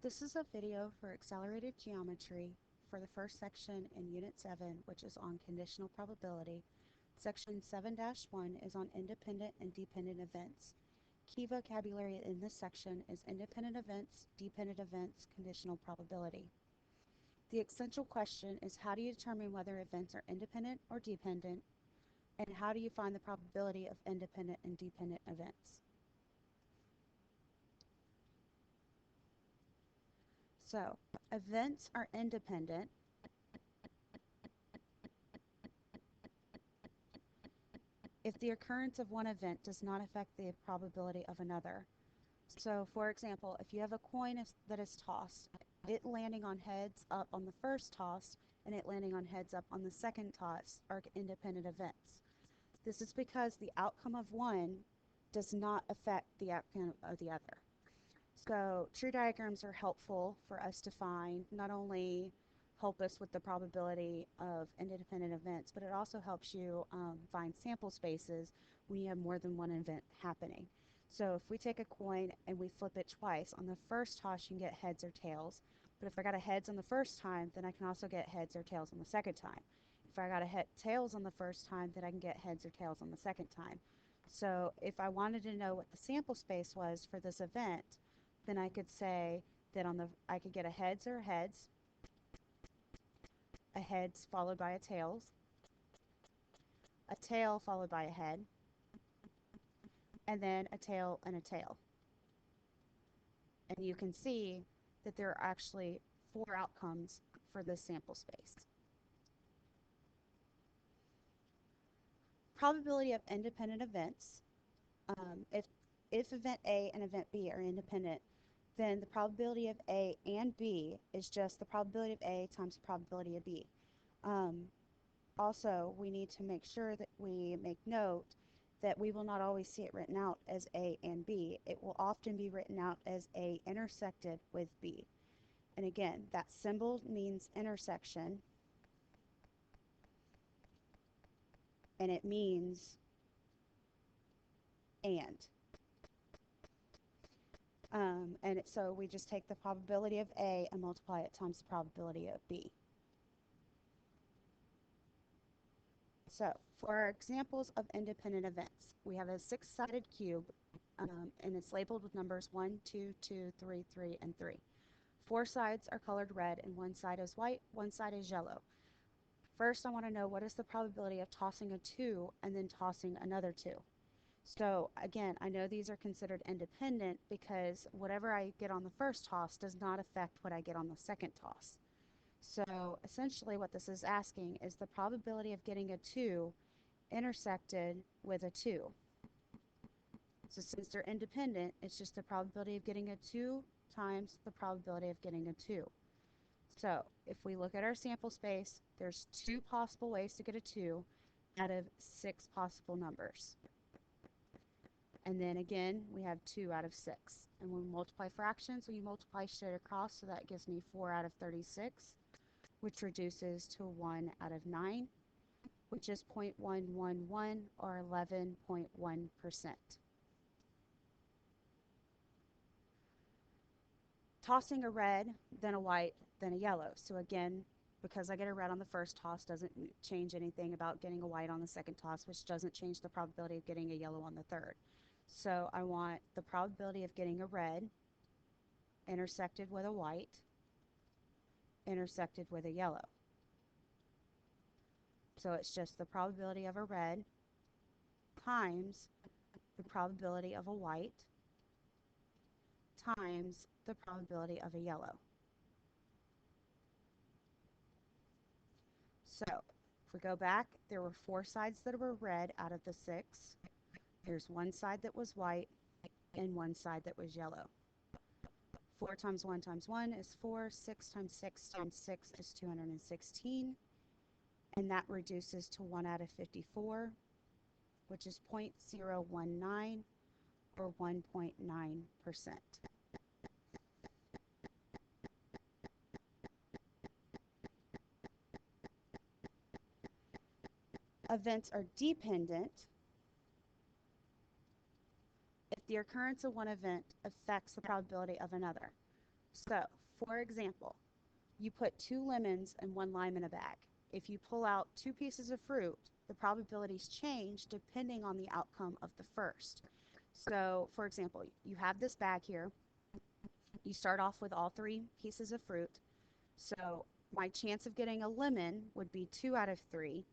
This is a video for accelerated geometry for the first section in Unit 7, which is on conditional probability. Section 7-1 is on independent and dependent events. Key vocabulary in this section is independent events, dependent events, conditional probability. The essential question is, how do you determine whether events are independent or dependent, and how do you find the probability of independent and dependent events? So, events are independent if the occurrence of one event does not affect the probability of another. So, for example, if you have a coin that is tossed, it landing on heads up on the first toss and it landing on heads up on the second toss are independent events. This is because the outcome of one does not affect the outcome of the other. So tree diagrams are helpful for us to find, not only help us with the probability of independent events, but it also helps you find sample spaces when you have more than one event happening. So if we take a coin and we flip it twice, on the first toss you can get heads or tails. But if I got a heads on the first time, then I can also get heads or tails on the second time. If I got a tails on the first time, then I can get heads or tails on the second time. So if I wanted to know what the sample space was for this event, then I could say that I could get a heads or a heads followed by a tail followed by a head, and then a tail and a tail. And you can see that there are actually 4 outcomes for this sample space. Probability of independent events. If event A and event B are independent, then the probability of A and B is just the probability of A times the probability of B. Also, we need to make sure that we make note that we will not always see it written out as A and B. It will often be written out as A intersected with B. And again, that symbol means intersection, and it means and. So we just take the probability of A and multiply it times the probability of B. So for our examples of independent events, we have a 6-sided cube, and it's labeled with numbers 1, 2, 2, 3, 3, and 3. 4 sides are colored red, and 1 side is white, 1 side is yellow. First, I want to know what is the probability of tossing a 2 and then tossing another 2. So again, I know these are considered independent because whatever I get on the first toss does not affect what I get on the second toss. So essentially what this is asking is the probability of getting a 2 intersected with a 2. So since they're independent, it's just the probability of getting a 2 times the probability of getting a 2. So if we look at our sample space, there's 2 possible ways to get a 2 out of 6 possible numbers. And then again, we have 2 out of 6. And when we multiply fractions, we multiply straight across, so that gives me 4 out of 36, which reduces to 1 out of 9, which is 0.111 or 11.1%. Tossing a red, then a white, then a yellow. So again, because I get a red on the first toss doesn't change anything about getting a white on the second toss, which doesn't change the probability of getting a yellow on the third. So I want the probability of getting a red intersected with a white intersected with a yellow. So it's just the probability of a red times the probability of a white times the probability of a yellow. So if we go back, there were 4 sides that were red out of the 6. There's 1 side that was white and 1 side that was yellow. 4 times 1 times 1 is 4. 6 times 6 times 6 is 216. And that reduces to 1 out of 54, which is 0.019 or 1.9%. Events are dependent if the occurrence of one event affects the probability of another. So, for example, you put 2 lemons and 1 lime in a bag. If you pull out 2 pieces of fruit, the probabilities change depending on the outcome of the first. So, for example, you have this bag here. You start off with all 3 pieces of fruit. So my chance of getting a lemon would be 2 out of 3.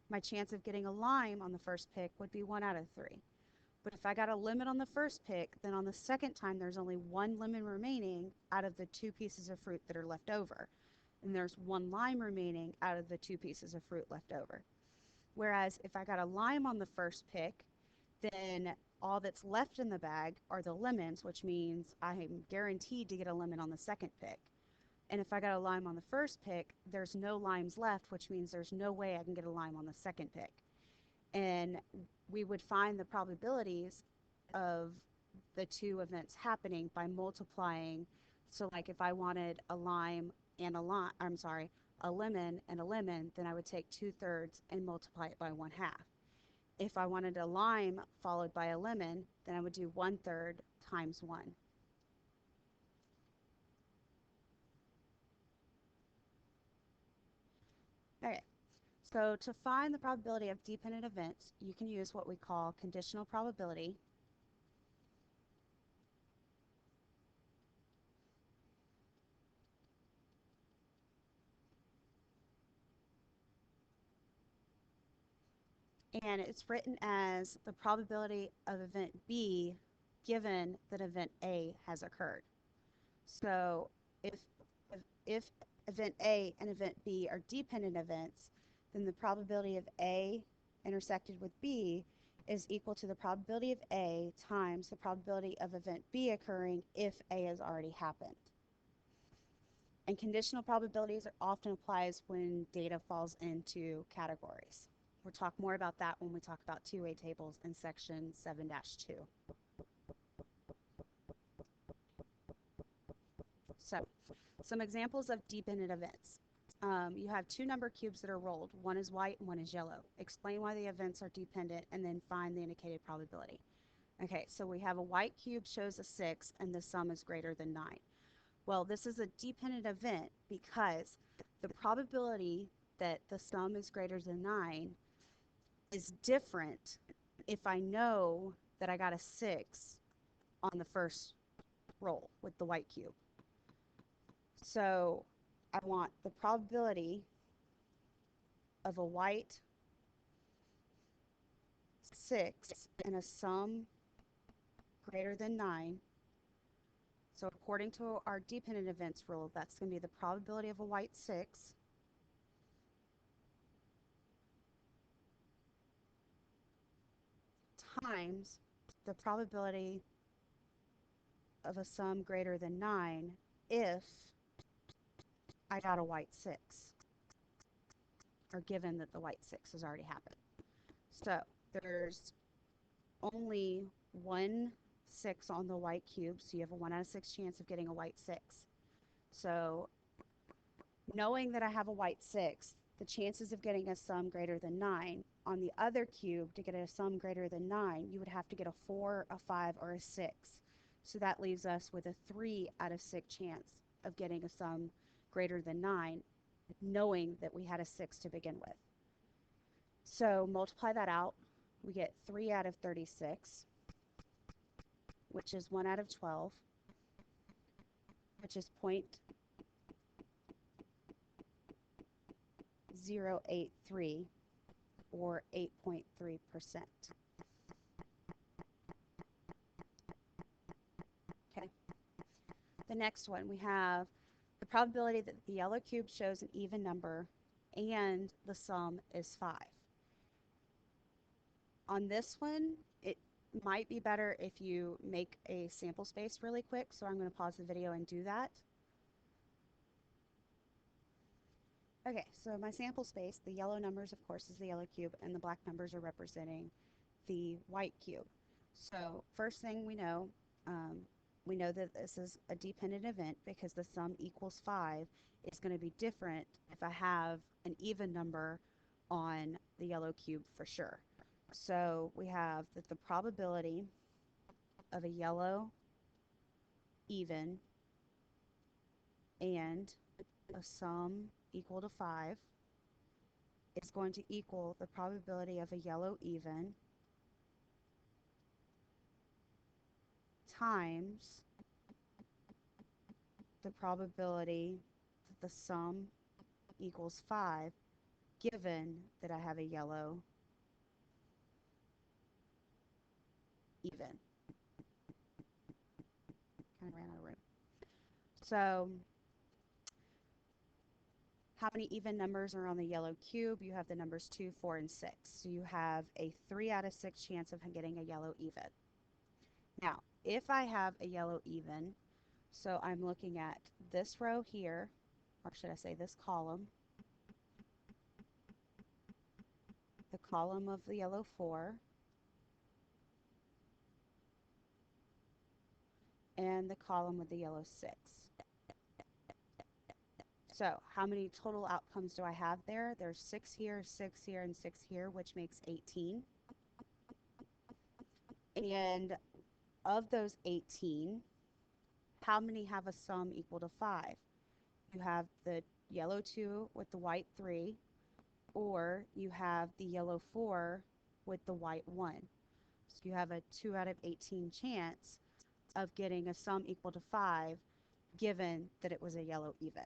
My chance of getting a lime on the first pick would be 1 out of 3. But if I got a lemon on the first pick, then on the second time there's only 1 lemon remaining out of the 2 pieces of fruit that are left over. And there's 1 lime remaining out of the 2 pieces of fruit left over. Whereas if I got a lime on the first pick, then all that's left in the bag are the lemons, which means I'm guaranteed to get a lemon on the second pick. And if I got a lime on the first pick, there's no limes left, which means there's no way I can get a lime on the second pick. And we would find the probabilities of the 2 events happening by multiplying. So like if I wanted a lime and a lime, I'm sorry, a lemon and a lemon, then I would take 2/3 and multiply it by 1/2. If I wanted a lime followed by a lemon, then I would do 1/3 times 1. Okay, so to find the probability of dependent events, you can use what we call conditional probability. And it's written as the probability of event B given that event A has occurred. So if, if event A and event B are dependent events, then the probability of A intersected with B is equal to the probability of A times the probability of event B occurring if A has already happened. And conditional probabilities are often applies when data falls into categories. We'll talk more about that when we talk about two-way tables in section 7-2. So, some examples of dependent events. You have 2 number cubes that are rolled. One is white and one is yellow. Explain why the events are dependent and then find the indicated probability. Okay, so we have a white cube shows a 6 and the sum is greater than 9. Well, this is a dependent event because the probability that the sum is greater than 9 is different if I know that I got a 6 on the first roll with the white cube. So I want the probability of a white 6 and a sum greater than 9. So according to our dependent events rule, that's going to be the probability of a white 6 times the probability of a sum greater than 9 if I got a white 6, or given that the white 6 has already happened. So there's only 1 6 on the white cube, so you have a 1 out of 6 chance of getting a white 6. So knowing that I have a white 6, the chances of getting a sum greater than 9, on the other cube, to get a sum greater than 9, you would have to get a 4, a 5, or a 6. So that leaves us with a 3 out of 6 chance of getting a sum greater than 9, knowing that we had a 6 to begin with. So multiply that out, we get 3 out of 36, which is 1 out of 12, which is 0.083, or 8.3%. Okay. The next one, we have the probability that the yellow cube shows an even number and the sum is 5. On this one, it might be better if you make a sample space really quick, so I'm going to pause the video and do that. Okay, so my sample space, the yellow numbers, of course, is the yellow cube, and the black numbers are representing the white cube. So first thing we know that this is a dependent event because the sum equals 5 is going to be different if I have an even number on the yellow cube for sure. So we have that the probability of a yellow even and a sum equal to 5 is going to equal the probability of a yellow even times the probability that the sum equals 5, given that I have a yellow even. Kind of ran out of room. So how many even numbers are on the yellow cube? You have the numbers 2, 4, and 6. So you have a 3 out of 6 chance of getting a yellow even. Now, if I have a yellow even, so I'm looking at this row here, or should I say this column, the column of the yellow 4, and the column with the yellow 6. So how many total outcomes do I have there? There's 6 here, 6 here, and 6 here, which makes 18. And of those 18, how many have a sum equal to 5? You have the yellow 2 with the white 3, or you have the yellow 4 with the white 1. So you have a 2 out of 18 chance of getting a sum equal to 5, given that it was a yellow even.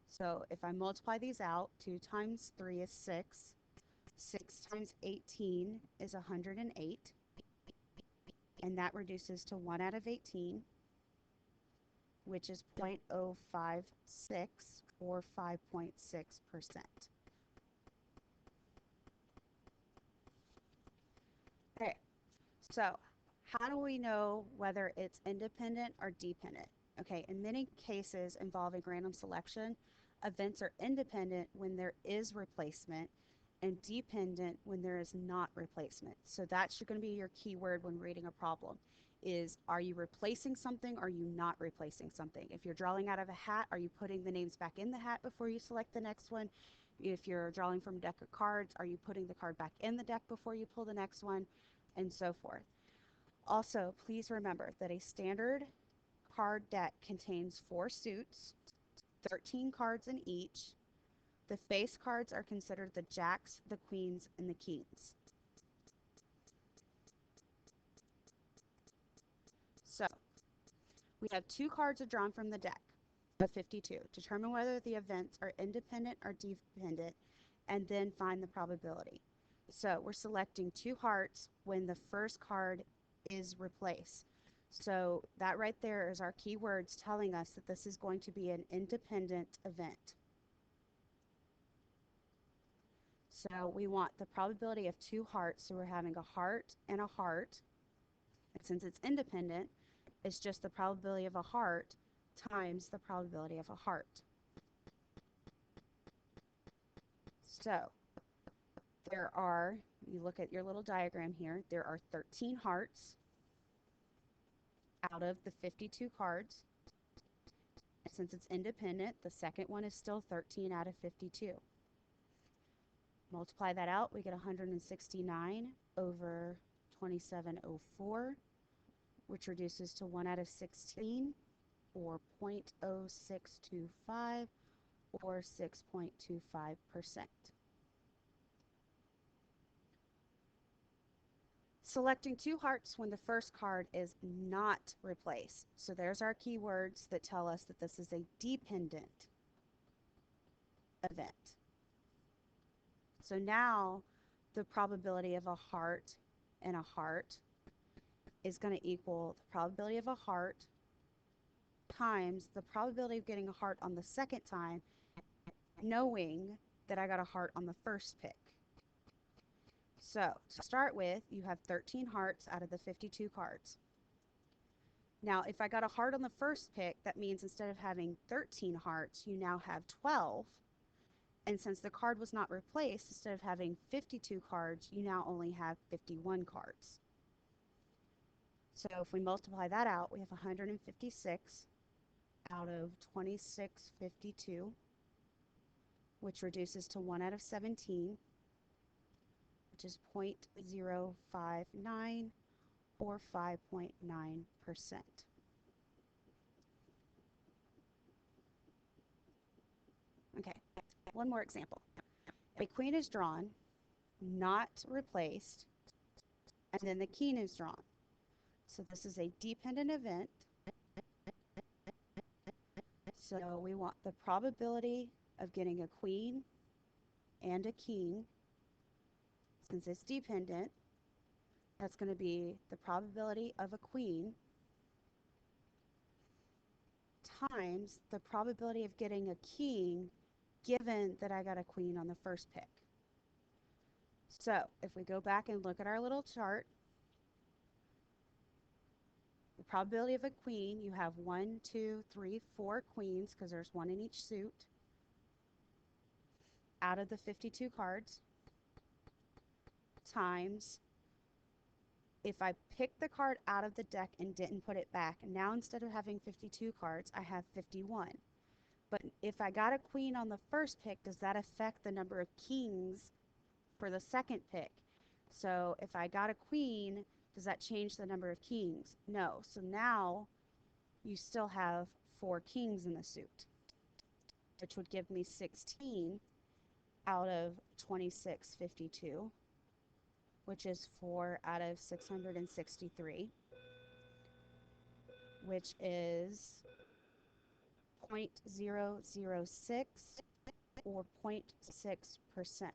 So if I multiply these out, 2 times 3 is 6. 6 times 18 is 108. And that reduces to 1 out of 18, which is 0.056 or 5.6%. Okay, so how do we know whether it's independent or dependent? Okay, in many cases involving random selection, events are independent when there is replacement and dependent when there is not replacement. So that's going to be your keyword when reading a problem is, are you replacing something or are you not replacing something? If you're drawing out of a hat, are you putting the names back in the hat before you select the next one? If you're drawing from a deck of cards, are you putting the card back in the deck before you pull the next one? And so forth. Also, please remember that a standard card deck contains 4 suits, 13 cards in each. The face cards are considered the jacks, the queens, and the kings. So, we have 2 cards are drawn from the deck of 52. Determine whether the events are independent or dependent, and then find the probability. So, we're selecting 2 hearts when the first card is replaced. So that right there is our keywords telling us that this is going to be an independent event. So we want the probability of 2 hearts. So we're having a heart and a heart. And since it's independent, it's just the probability of a heart times the probability of a heart. So there are, you look at your little diagram here, there are 13 hearts out of the 52 cards. And since it's independent, the second one is still 13 out of 52. Multiply that out, we get 169 over 2704, which reduces to 1 out of 16, or 0.0625, or 6.25%. Selecting 2 hearts when the first card is not replaced. So there's our keywords that tell us that this is a dependent event. So now the probability of a heart and a heart is going to equal the probability of a heart times the probability of getting a heart on the second time, knowing that I got a heart on the first pick. So to start with, you have 13 hearts out of the 52 cards. Now, if I got a heart on the first pick, that means instead of having 13 hearts, you now have 12. And since the card was not replaced, instead of having 52 cards, you now only have 51 cards. So if we multiply that out, we have 156 out of 2652, which reduces to 1 out of 17, which is 0.059 or 5.9%. One more example. A queen is drawn, not replaced, and then the king is drawn. So this is a dependent event. So we want the probability of getting a queen and a king. Since it's dependent, that's going to be the probability of a queen times the probability of getting a king given that I got a queen on the first pick. So if we go back and look at our little chart, the probability of a queen, you have 1, 2, 3, 4 queens because there's one in each suit out of the 52 cards times if I picked the card out of the deck and didn't put it back, now instead of having 52 cards, I have 51. But if I got a queen on the first pick, does that affect the number of kings for the second pick? So if I got a queen, does that change the number of kings? No. So now you still have 4 kings in the suit, which would give me 16 out of 2652, which is 4 out of 663, which is 0.006 or 0.6%.